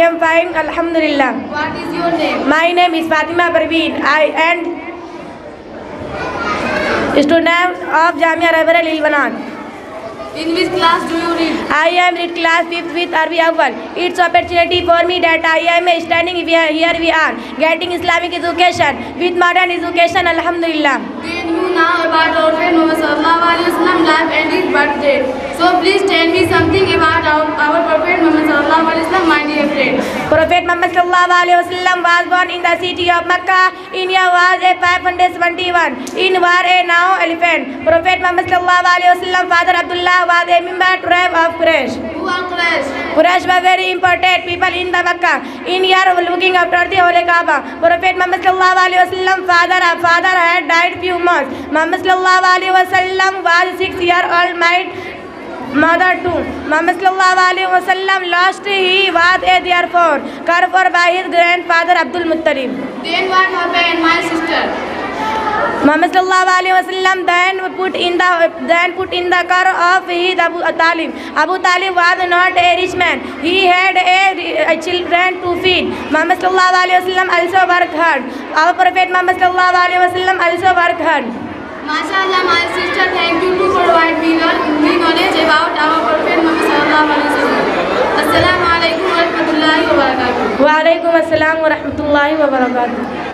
am fine, Alhamdulillah. What is your name? My name is Fatima Parveen. I am student of Jamia Rabiul Ilbanat. In which class do you read? I am in class 5th with Arabi Awwal. It's opportunity for me that I am standing here we are getting Islamic education with modern education, Alhamdulillah. Then you know about our Prophet Muhammad sallallahu alaihi wasallam life and his birthday. So please tell me something about our Prophet Muhammad sallallahu alaihi wasallam, my dear friend. Prophet Muhammad sallallahu alaihi wasallam was born in the city of Makkah. In year was a 521. In war a now elephant. Prophet Muhammad sallallahu alaihi wasallam father Abdullah was a member tribe of Quraysh. Who are Quraysh? Quraysh were very important people in the Makkah. In year looking after the Holy Kaaba. Prophet Muhammad sallallahu alaihi wasallam father had died few months. Muhammad sallallahu alaihi wasallam was 6-year-old mother too. Muhammad sallallahu alaihi wasallam lost he was a therefore cared for by his grandfather Abdul Muttalib. Then what happened, my sister? Muhammad sallallahu alaihi wasallam then put in the care of his Abu Talib. Abu Talib was not a rich man. He had a children to feed. Muhammad sallallahu alaihi wasallam also worked hard. Our Prophet Muhammad sallallahu alaihi wasallam also worked hard. MashaAllah, my sister, thank you to provide me knowledge about our Prophet Muhammad sallallahu alaihi wasallam. Assalamu alaikum wa rahmatullahi wa barakatuh. Wa alaikum assalam wa rahmatullahi wa barakatuh.